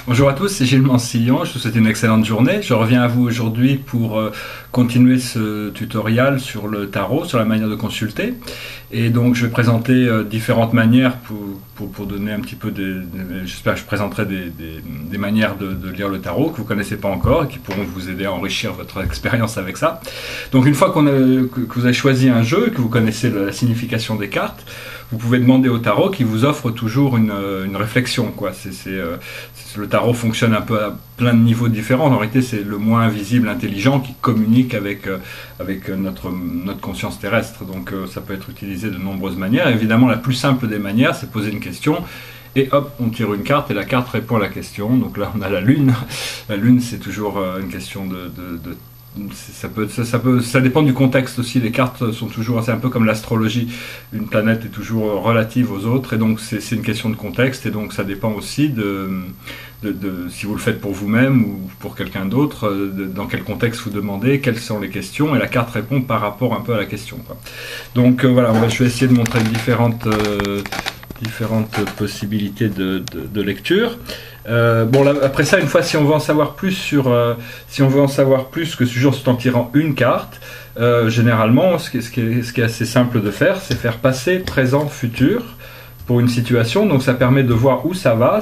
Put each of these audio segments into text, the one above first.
Bonjour à tous, c'est Gilles Mansillon, je vous souhaite une excellente journée. Je reviens à vous aujourd'hui pour continuer ce tutoriel sur le tarot, sur la manière de consulter. Et donc je vais présenter différentes manières pour donner un petit peu j'espère que je présenterai des manières de lire le tarot que vous ne connaissez pas encore et qui pourront vous aider à enrichir votre expérience avec ça. Donc une fois que vous avez choisi un jeu, que vous connaissez la signification des cartes, vous pouvez demander au tarot qui vous offre toujours une réflexion, quoi. Le tarot fonctionne un peu à plein de niveaux différents. En réalité, c'est le moins invisible, intelligent qui communique avec notre conscience terrestre. Donc ça peut être utilisé de nombreuses manières. Et évidemment, la plus simple des manières, c'est poser une question. Et hop, on tire une carte et la carte répond à la question. Donc là, on a la Lune. La Lune, c'est toujours une question ça dépend du contexte aussi. Les cartes sont toujours, c'est un peu comme l'astrologie. Une planète est toujours relative aux autres, et donc c'est une question de contexte, et donc ça dépend aussi de si vous le faites pour vous-même ou pour quelqu'un d'autre, dans quel contexte vous demandez, quelles sont les questions, et la carte répond par rapport un peu à la question, quoi. Donc voilà, je vais essayer de montrer différentes possibilités de lecture. Bon, là, après ça, une fois, si on veut en savoir plus que ce jour, c'est en tirant une carte, généralement, ce qui est assez simple de faire, c'est faire passé, présent, futur pour une situation. Donc ça permet de voir où ça va.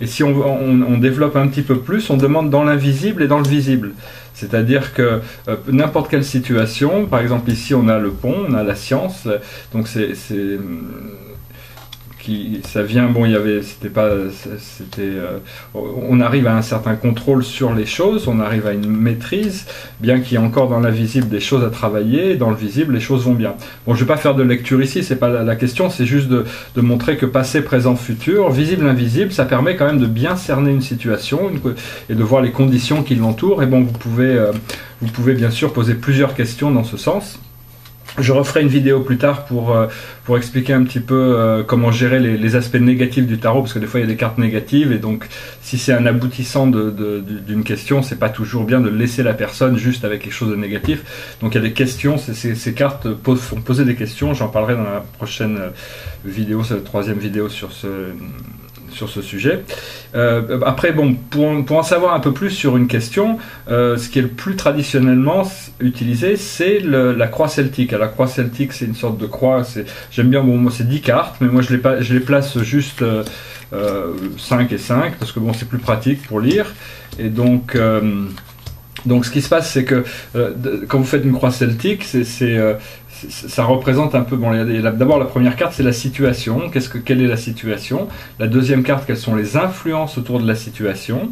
Et si on développe un petit peu plus, on demande dans l'invisible et dans le visible. C'est-à-dire que n'importe quelle situation, par exemple ici on a le pont, on a la science, donc ça vient, bon, on arrive à un certain contrôle sur les choses, on arrive à une maîtrise, bien qu'il y ait encore dans l'invisible des choses à travailler, et dans le visible les choses vont bien. Bon, je ne vais pas faire de lecture ici, c'est pas la question, c'est juste de montrer que passé, présent, futur, visible, invisible, ça permet quand même de bien cerner une situation et de voir les conditions qui l'entourent. Et bon, vous pouvez bien sûr poser plusieurs questions dans ce sens. Je referai une vidéo plus tard pour expliquer un petit peu comment gérer les aspects négatifs du tarot, parce que des fois il y a des cartes négatives, et donc si c'est un aboutissant d'une question, c'est pas toujours bien de laisser la personne juste avec quelque chose de négatif. Donc il y a des questions, ces cartes font poser des questions, j'en parlerai dans la prochaine vidéo, c'est la troisième vidéo sur ce sujet. Après, bon, pour en savoir un peu plus sur une question, ce qui est le plus traditionnellement utilisé, c'est la croix celtique. Alors, la croix celtique, c'est une sorte de croix, j'aime bien, bon, moi c'est 10 cartes, mais moi je les place juste 5 et 5, parce que bon, c'est plus pratique pour lire. Et donc ce qui se passe, c'est que quand vous faites une croix celtique, ça représente un peu, bon, d'abord la première carte, c'est la situation. Quelle est la situation? La deuxième carte, quelles sont les influences autour de la situation?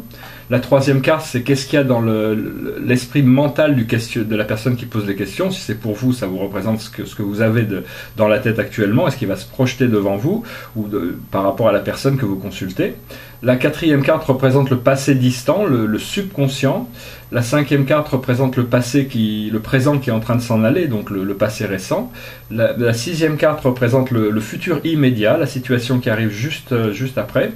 La troisième carte, c'est qu'est-ce qu'il y a dans l'esprit mental de la personne qui pose les questions. Si c'est pour vous, ça vous représente ce que vous avez dans la tête actuellement, est-ce qu'il va se projeter devant vous ou par rapport à la personne que vous consultez. La quatrième carte représente le passé distant, le subconscient. La cinquième carte représente le présent qui est en train de s'en aller, donc le passé récent. La sixième carte représente le futur immédiat, la situation qui arrive juste après.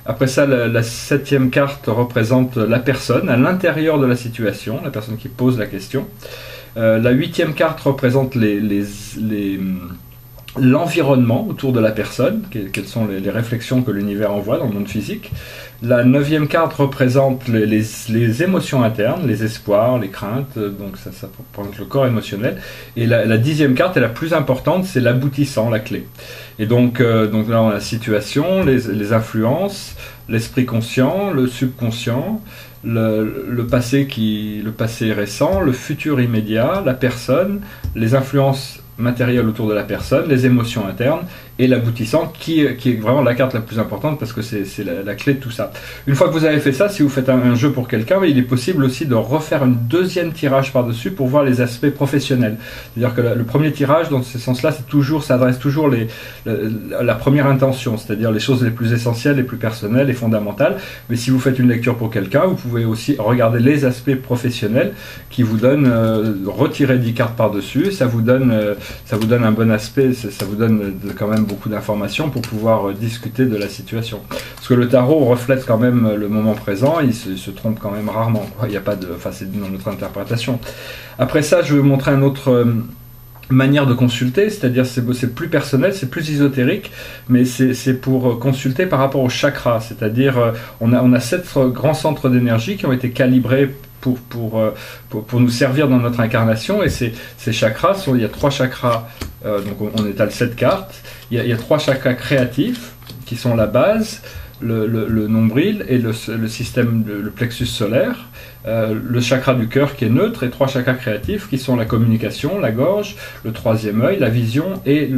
Après ça, la septième carte représente la personne à l'intérieur de la situation, la personne qui pose la question. La huitième carte représente l'environnement autour de la personne, quelles sont les réflexions que l'univers envoie dans le monde physique. La neuvième carte représente les émotions internes, les espoirs, les craintes, donc ça représente le corps émotionnel. Et la dixième carte est la plus importante, c'est l'aboutissant, la clé. Et donc là on a la situation, les influences, l'esprit conscient, le subconscient, le passé récent, le futur immédiat, la personne, les influences matériel autour de la personne, les émotions internes et l'aboutissant qui est vraiment la carte la plus importante parce que c'est la clé de tout ça. Une fois que vous avez fait ça, si vous faites un jeu pour quelqu'un, il est possible aussi de refaire un deuxième tirage par-dessus pour voir les aspects professionnels. C'est-à-dire que le premier tirage, dans ce sens-là, ça adresse toujours la première intention, c'est-à-dire les choses les plus essentielles, les plus personnelles et fondamentales. Mais si vous faites une lecture pour quelqu'un, vous pouvez aussi regarder les aspects professionnels qui vous donnent, retirer 10 cartes par-dessus, ça vous donne un bon aspect, ça vous donne quand même beaucoup d'informations pour pouvoir discuter de la situation. Parce que le tarot reflète quand même le moment présent, il se trompe quand même rarement, quoi. Il n'y a pas de, enfin c'est dans notre interprétation. Après ça, je vais vous montrer manière de consulter, c'est-à-dire c'est plus personnel, c'est plus ésotérique, mais c'est pour consulter par rapport au chakra, c'est-à-dire on a 7 grands centres d'énergie qui ont été calibrés pour nous servir dans notre incarnation, et ces chakras, il y a 3 chakras, donc on étale 7 cartes, il y a 3 chakras créatifs qui sont la base, le nombril et le système, le plexus solaire, le chakra du cœur qui est neutre, et 3 chakras créatifs qui sont la communication, la gorge, le 3e œil, la vision et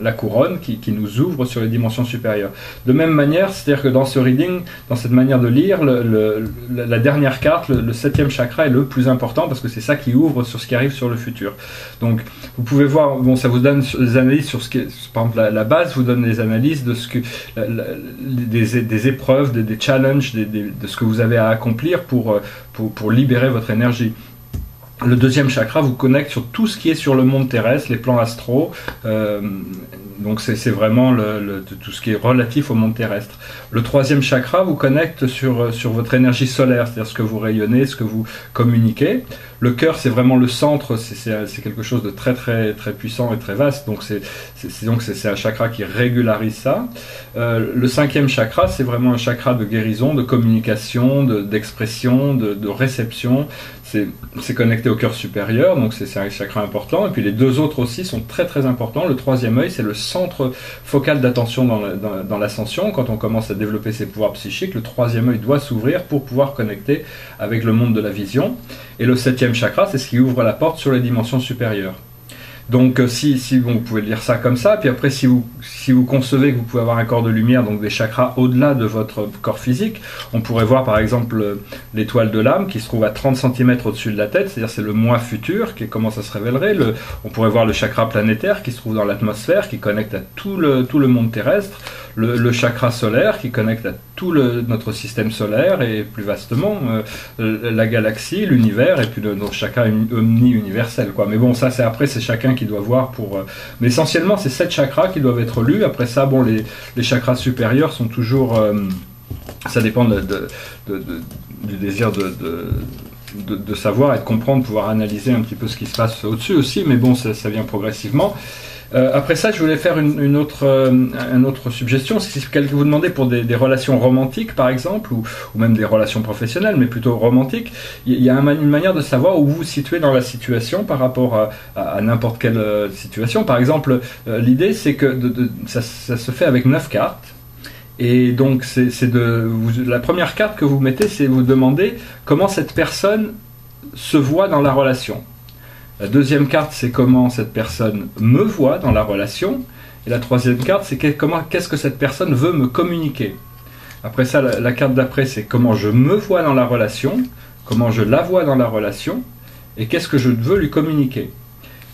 la couronne qui nous ouvre sur les dimensions supérieures. De même manière, c'est-à-dire que dans ce reading, dans cette manière de lire, la dernière carte, le 7e chakra est le plus important parce que c'est ça qui ouvre sur ce qui arrive sur le futur. Donc vous pouvez voir, bon, ça vous donne des analyses sur ce qui est, par exemple la base vous donne des analyses de ce que des épreuves, des challenges, de ce que vous avez à accomplir pour libérer votre énergie. Le 2e chakra vous connecte sur tout ce qui est sur le monde terrestre, les plans astraux, donc c'est vraiment tout ce qui est relatif au monde terrestre. Le 3e chakra vous connecte sur votre énergie solaire, c'est-à-dire ce que vous rayonnez, ce que vous communiquez. Le cœur, c'est vraiment le centre, c'est quelque chose de très très très puissant et très vaste, donc c'est un chakra qui régularise ça. Le 5e chakra, c'est vraiment un chakra de guérison, de communication, d'expression, de réception. C'est connecté au cœur supérieur, donc c'est un chakra important. Et puis les 2 autres aussi sont très très importants. Le 3e œil, c'est le centre focal d'attention dans l'ascension. Quand on commence à développer ses pouvoirs psychiques, le 3e œil doit s'ouvrir pour pouvoir connecter avec le monde de la vision. Et le 7e chakra, c'est ce qui ouvre la porte sur les dimensions supérieures. Donc vous pouvez lire ça comme ça, puis après si vous concevez que vous pouvez avoir un corps de lumière, donc des chakras au-delà de votre corps physique, on pourrait voir par exemple l'étoile de l'âme qui se trouve à 30 cm au-dessus de la tête, c'est-à-dire c'est le moi futur, comment ça se révélerait. On pourrait voir le chakra planétaire qui se trouve dans l'atmosphère, qui connecte à tout le monde terrestre, le chakra solaire qui connecte à tout notre système solaire et plus vastement la galaxie, l'univers, et puis notre chakra omni-universel, quoi. Mais bon, ça c'est après, c'est chacun qui doit voir mais essentiellement c'est 7 chakras qui doivent être lus. Après ça, bon, les chakras supérieurs sont toujours ça dépend du désir de savoir et de comprendre, pouvoir analyser un petit peu ce qui se passe au-dessus aussi, mais bon, ça vient progressivement. Après ça, je voulais faire une autre suggestion. Si quelqu'un vous demandait pour des relations romantiques, par exemple, ou même des relations professionnelles, mais plutôt romantiques, il y a une manière de savoir où vous vous situez dans la situation par rapport à n'importe quelle situation. Par exemple, l'idée, c'est que ça se fait avec 9 cartes. Et donc, la première carte que vous mettez, c'est vous demander comment cette personne se voit dans la relation. La 2e carte, c'est comment cette personne me voit dans la relation. Et la 3e carte, c'est qu'est-ce que cette personne veut me communiquer. Après ça, la carte d'après, c'est comment je me vois dans la relation, comment je la vois dans la relation, et qu'est-ce que je veux lui communiquer.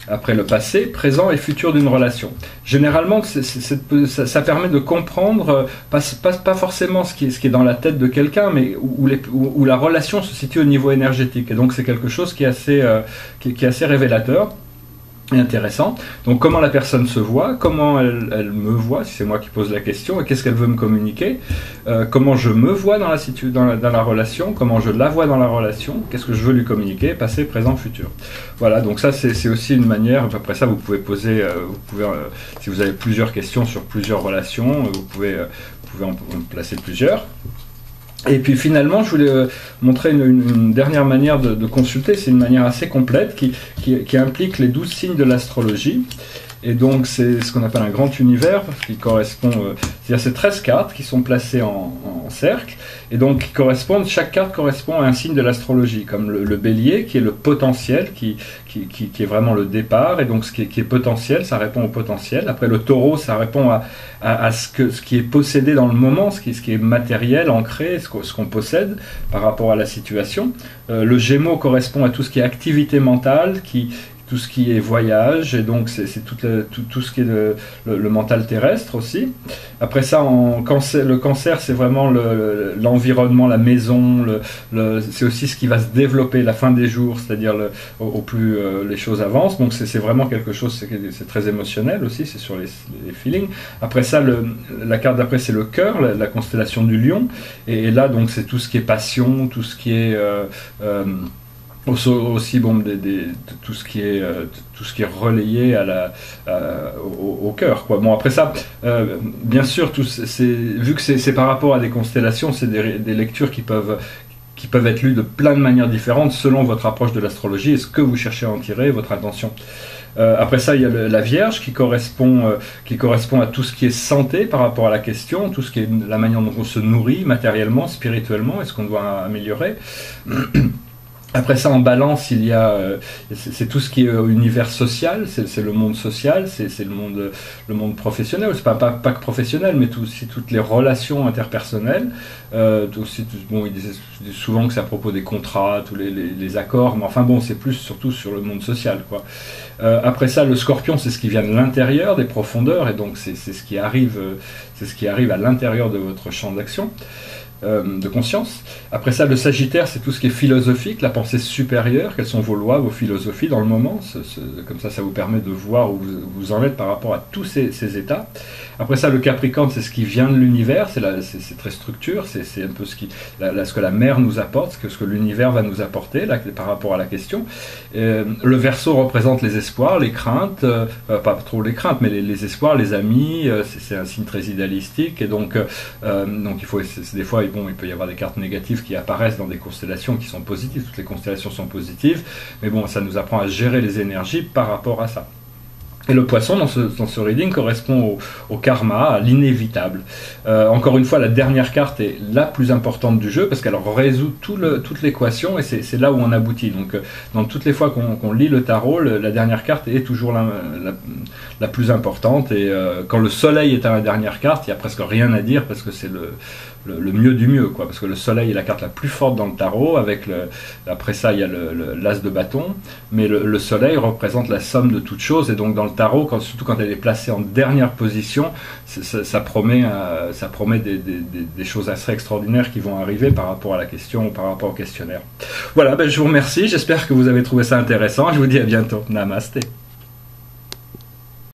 Après, le passé, présent et futur d'une relation. Généralement, ça permet de comprendre, pas forcément ce qui est dans la tête de quelqu'un, mais où la relation se situe au niveau énergétique. Et donc, c'est quelque chose qui est assez révélateur et intéressant. Donc comment la personne se voit, comment elle me voit, si c'est moi qui pose la question, et qu'est-ce qu'elle veut me communiquer, comment je me vois dans la relation, comment je la vois dans la relation, qu'est-ce que je veux lui communiquer, passé, présent, futur. Voilà, donc ça c'est aussi une manière. Après ça, vous pouvez poser, si vous avez plusieurs questions sur plusieurs relations, vous pouvez en placer plusieurs. Et puis finalement, je voulais montrer une dernière manière de consulter. C'est une manière assez complète qui implique les 12 signes de l'astrologie. Et donc c'est ce qu'on appelle un grand univers, qui correspond, c'est-à-dire c'est 13 cartes qui sont placées en cercle, et donc chaque carte correspond à un signe de l'astrologie, comme le bélier qui est le potentiel, qui est vraiment le départ, et donc ce qui est potentiel, ça répond au potentiel. Après le taureau, ça répond à ce qui est possédé dans le moment, ce qui est matériel, ancré, ce qu'on possède par rapport à la situation. Le gémeaux correspond à tout ce qui est activité mentale, tout ce qui est voyage, et donc c'est tout ce qui est le mental terrestre aussi. Après ça, le cancer, c'est vraiment l'environnement, la maison, c'est aussi ce qui va se développer, la fin des jours, c'est-à-dire au plus les choses avancent. Donc c'est vraiment quelque chose, c'est très émotionnel aussi, c'est sur les feelings. Après ça, la carte d'après, c'est le cœur, la constellation du lion, et là, donc c'est tout ce qui est passion, tout ce qui est Aussi bon, tout ce qui est relayé au cœur, quoi. Bon, après ça, bien sûr, vu que c'est par rapport à des constellations, c'est des lectures qui peuvent être lues de plein de manières différentes selon votre approche de l'astrologie et ce que vous cherchez à en tirer, votre intention. Après ça, il y a la Vierge qui correspond à tout ce qui est santé par rapport à la question, tout ce qui est la manière dont on se nourrit matériellement, spirituellement, et ce qu'on doit améliorer. Après ça, en Balance, il y a c'est tout ce qui est univers social, c'est le monde social, c'est le monde professionnel. C'est pas que professionnel, mais aussi toutes les relations interpersonnelles. Bon, il disait souvent que c'est à propos des contrats, tous les accords, mais enfin bon, c'est plus surtout sur le monde social, quoi. Après ça, le Scorpion, c'est ce qui vient de l'intérieur, des profondeurs, et donc c'est ce qui arrive à l'intérieur de votre champ d'action. De conscience. Après ça, le Sagittaire, c'est tout ce qui est philosophique, la pensée supérieure, quelles sont vos lois, vos philosophies dans le moment. Comme ça vous permet de voir où vous en êtes par rapport à tous ces états. Après ça, le Capricorne, c'est ce qui vient de l'univers, c'est très structure, c'est un peu ce que la mer nous apporte, ce que l'univers va nous apporter là, par rapport à la question. Le Verseau représente les espoirs, les craintes, pas trop les craintes, mais les espoirs, les amis, c'est un signe très idéalistique, et donc il faut, des fois, bon, il peut y avoir des cartes négatives qui apparaissent dans des constellations qui sont positives, toutes les constellations sont positives, mais bon, ça nous apprend à gérer les énergies par rapport à ça. Et le Poisson, dans ce reading, correspond au karma, à l'inévitable. Encore une fois, la dernière carte est la plus importante du jeu, parce qu'elle résout toute l'équation, et c'est là où on aboutit. Donc, dans toutes les fois qu'on lit le tarot, la dernière carte est toujours la plus importante, et quand le soleil est à la dernière carte, il n'y a presque rien à dire, parce que c'est le mieux du mieux, quoi, parce que le soleil est la carte la plus forte dans le tarot, après ça il y a l'as de bâton, mais le soleil représente la somme de toutes choses, et donc dans le tarot, surtout quand elle est placée en dernière position, ça promet des choses assez extraordinaires qui vont arriver par rapport à la question ou par rapport au questionnaire. Voilà, je vous remercie, j'espère que vous avez trouvé ça intéressant, je vous dis à bientôt, namasté.